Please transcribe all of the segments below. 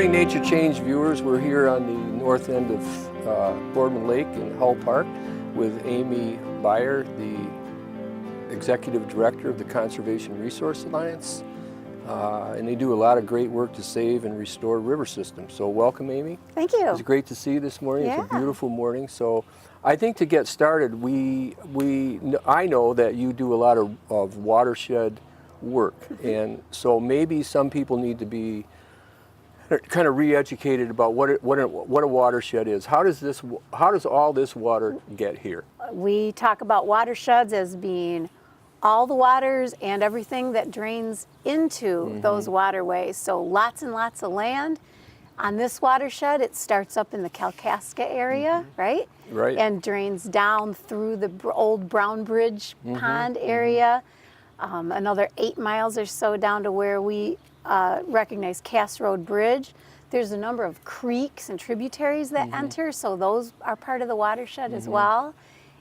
morning, Nature Change viewers. We're here on the north end of Boardman Lake in Hull Park with Amy Beyer, the Executive Director of the Conservation Resource Alliance. And they do a lot of great work to save and restore river systems. So welcome, Amy. Thank you. It's great to see you this morning. Yeah. It's a beautiful morning. So I think to get started, I know that you do a lot of watershed work. And so maybe some people need to be kind of re-educated about what a watershed is. How does all this water get here? We talk about watersheds as being all the waters and everything that drains into those waterways. So lots and lots of land. On this watershed, it starts up in the Kalkaska area, right? Right. And drains down through the old Brown Bridge Pond area. Another 8 miles or so down to where we recognize Cass Road Bridge. There's a number of creeks and tributaries that enter, so those are part of the watershed as well.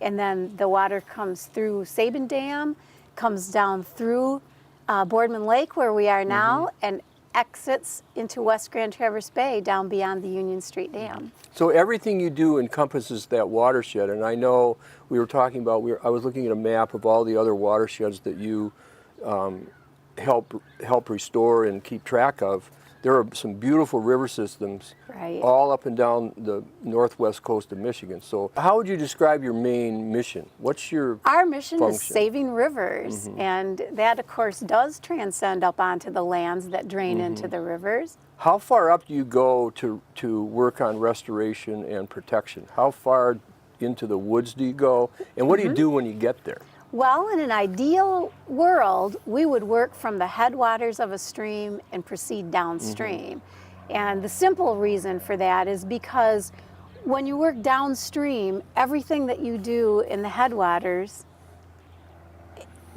And then the water comes through Sabin Dam, comes down through Boardman Lake, where we are now, and exits into West Grand Traverse Bay down beyond the Union Street Dam. So everything you do encompasses that watershed, and I know we were talking about, I was looking at a map of all the other watersheds that you help restore and keep track of. There are some beautiful river systems all up and down the northwest coast of Michigan. So how would you describe your main mission? What's your Our mission function? is saving rivers, and that of course does transcend up onto the lands that drain into the rivers. How far up do you go to work on restoration and protection? How far into the woods do you go? And what do you do when you get there? Well, in an ideal world, we would work from the headwaters of a stream and proceed downstream. And the simple reason for that is because when you work downstream, everything that you do in the headwaters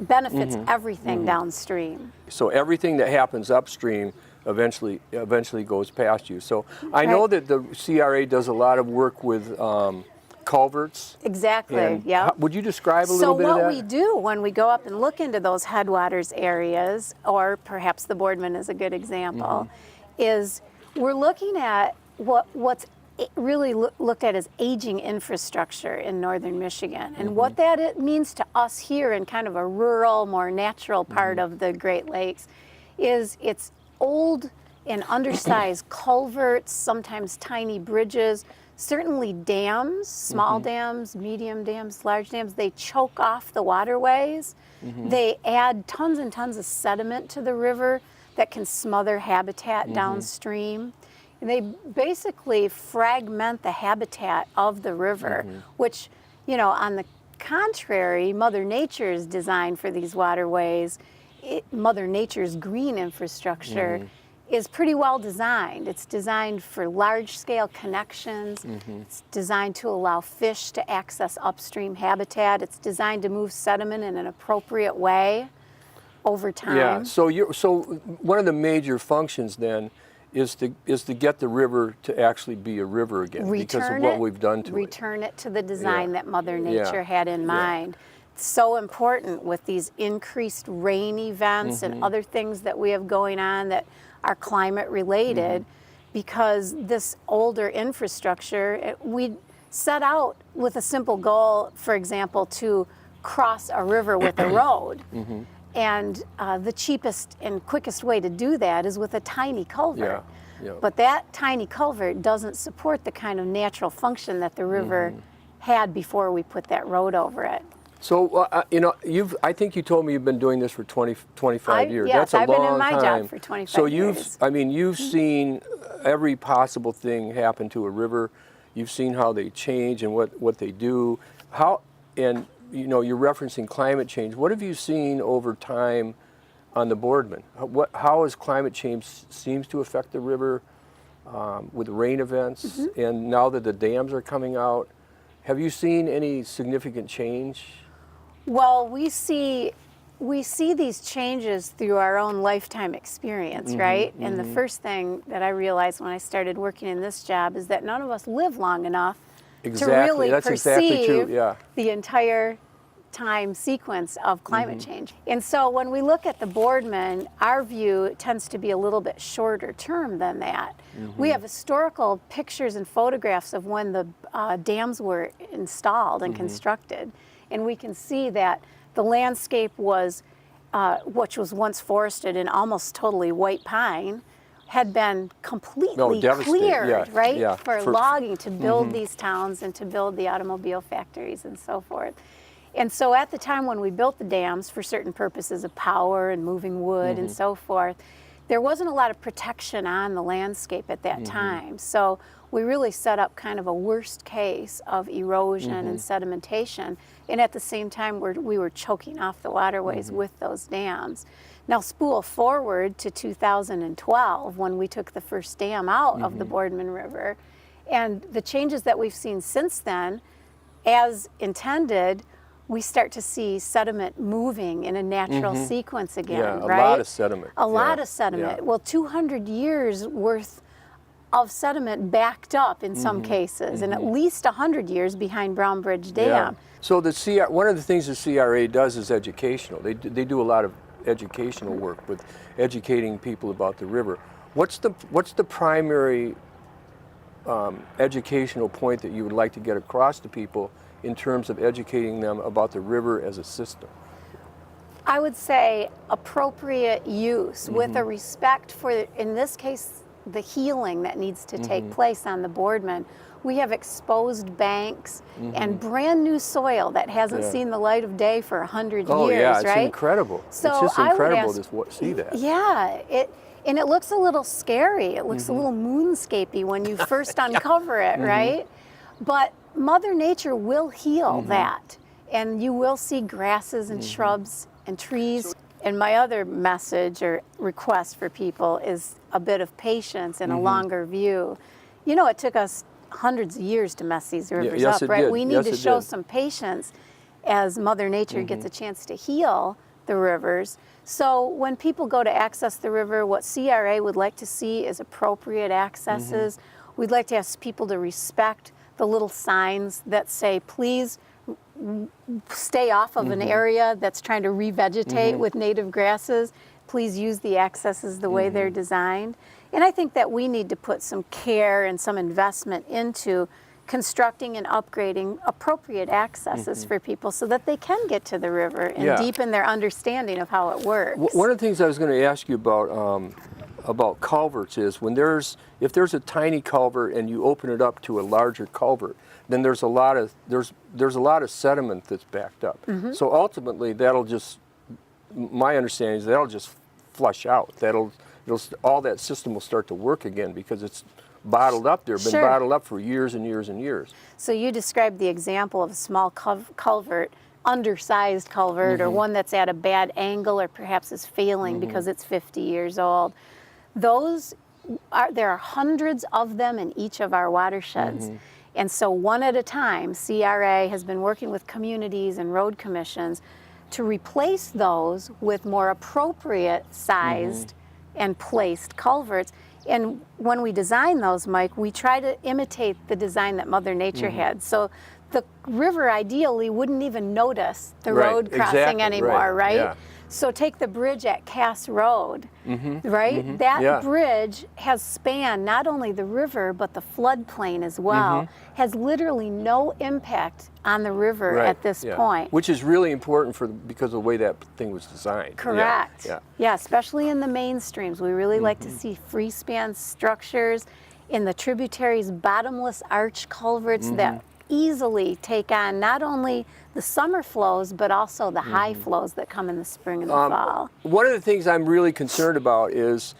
benefits everything downstream. So everything that happens upstream eventually goes past you. So I know that the CRA does a lot of work with culverts. Exactly, yeah. Would you describe a little bit of that? So what we do when we go up and look into those headwaters areas, or perhaps the Boardman is a good example, is we're looking at what's really looked at as aging infrastructure in northern Michigan. And what that means to us here in kind of a rural, more natural part of the Great Lakes is it's old and undersized culverts, sometimes tiny bridges, certainly dams, small dams, medium dams, large dams, they choke off the waterways. They add tons and tons of sediment to the river that can smother habitat downstream. And they basically fragment the habitat of the river, which, you know, on the contrary, Mother Nature's design for these waterways, Mother Nature's green infrastructure, is pretty well designed. It's designed for large-scale connections. It's designed to allow fish to access upstream habitat. It's designed to move sediment in an appropriate way over time. Yeah. So one of the major functions then is to get the river to actually be a river again because of what we've done to it. Return it to the design that Mother Nature had in mind. It's so important with these increased rain events and other things that we have going on that are climate related, because this older infrastructure, we set out with a simple goal, for example, to cross a river with a road. And the cheapest and quickest way to do that is with a tiny culvert. But that tiny culvert doesn't support the kind of natural function that the river had before we put that road over it. So, you know, I think you told me you've been doing this for 25 years. Yes, That's a I've long been in my time. job for 25 so years. you've seen every possible thing happen to a river. You've seen how they change and what they do. And you know, you're referencing climate change. What have you seen over time on the Boardman? How has climate change seems to affect the river with rain events? And now that the dams are coming out, have you seen any significant change? Well, we see these changes through our own lifetime experience, right? And the first thing that I realized when I started working in this job is that none of us live long enough to really perceive the entire lifetime sequence of climate change. And so when we look at the Boardman, our view tends to be a little bit shorter term than that. We have historical pictures and photographs of when the dams were installed and constructed. And we can see that the landscape was, which was once forested and almost totally white pine, had been completely cleared, right, for logging to build these towns and to build the automobile factories and so forth. And so at the time when we built the dams for certain purposes of power and moving wood and so forth, there wasn't a lot of protection on the landscape at that time. So we really set up kind of a worst case of erosion and sedimentation. And at the same time, we were choking off the waterways with those dams. Now spool forward to 2012 when we took the first dam out of the Boardman River, and the changes that we've seen since then, as intended, we start to see sediment moving in a natural sequence again, right? A lot of sediment. A lot of sediment. Well, 200 years worth of sediment backed up in some cases, and at least 100 years behind Brown Bridge Dam. So one of the things the CRA does is educational. They do a lot of educational work with educating people about the river. What's the primary educational point that you would like to get across to people in terms of educating them about the river as a system? I would say appropriate use with a respect for, in this case, the healing that needs to take place on the Boardman. We have exposed banks and brand new soil that hasn't seen the light of day for 100 years, yeah, it's right? incredible. So it's just incredible to see that. Yeah, and it looks a little scary. It looks a little moonscapey when you first uncover it, right? But Mother Nature will heal that, and you will see grasses and shrubs and trees. And my other message or request for people is a bit of patience and a longer view. You know, it took us hundreds of years to mess these rivers up, right? Did. We need to show some patience as Mother Nature gets a chance to heal the rivers. So when people go to access the river, what CRA would like to see is appropriate accesses. We'd like to ask people to respect the little signs that say, please stay off of an area that's trying to revegetate with native grasses. Please use the accesses the way they're designed. And I think that we need to put some care and some investment into constructing and upgrading appropriate accesses for people so that they can get to the river and deepen their understanding of how it works. One of the things I was going to ask you about culverts is if there's a tiny culvert and you open it up to a larger culvert, then there's a lot of sediment that's backed up. So ultimately, my understanding is that'll just flush out. All that system will start to work again because it's bottled up there, been bottled up for years and years and years. So you described the example of a small culvert, undersized culvert, or one that's at a bad angle or perhaps is failing because it's 50 years old. There are hundreds of them in each of our watersheds. And so one at a time, CRA has been working with communities and road commissions to replace those with more appropriate sized and placed culverts. And when we design those, Mike, we try to imitate the design that Mother Nature had. So the river ideally wouldn't even notice the road crossing anymore, right? Yeah. So take the bridge at Cass Road, right? That bridge has spanned not only the river, but the floodplain as well, has literally no impact on the river at this point. Which is really important because of the way that thing was designed. Correct. Yeah, especially in the mainstreams. We really like to see free span structures in the tributaries, bottomless arch culverts that easily take on not only the summer flows, but also the high flows that come in the spring and the fall. One of the things I'm really concerned about is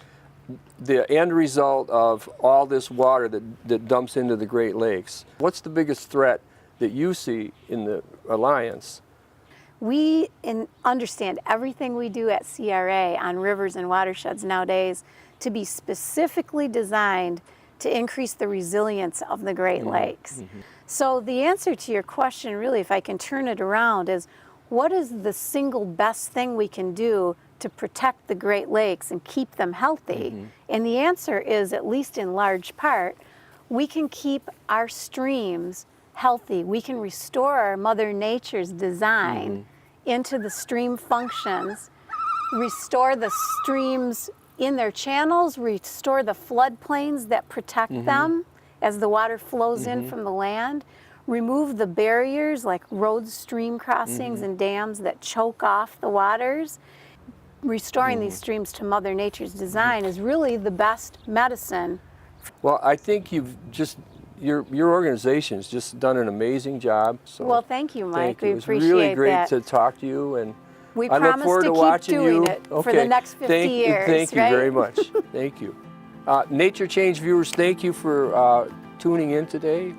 the end result of all this water that dumps into the Great Lakes. What's the biggest threat that you see in the Alliance? We understand everything we do at CRA on rivers and watersheds nowadays to be specifically designed to increase the resilience of the Great Lakes. So the answer to your question, really, if I can turn it around, is what is the single best thing we can do to protect the Great Lakes and keep them healthy? And the answer is, at least in large part, we can keep our streams healthy. We can restore Mother Nature's design into the stream functions, restore the streams in their channels, restore the floodplains that protect them as the water flows in from the land, remove the barriers like roads, stream crossings, and dams that choke off the waters. Restoring these streams to Mother Nature's design is really the best medicine. Well, I think your organization's just done an amazing job. So Well, thank you, Mike. thank you. We It was appreciate really great that. to talk to you, and We I look promise forward to to keep watching doing you. it for the next 50 years, Thank you right? very much. Thank you. Nature Change viewers, thank you for tuning in today.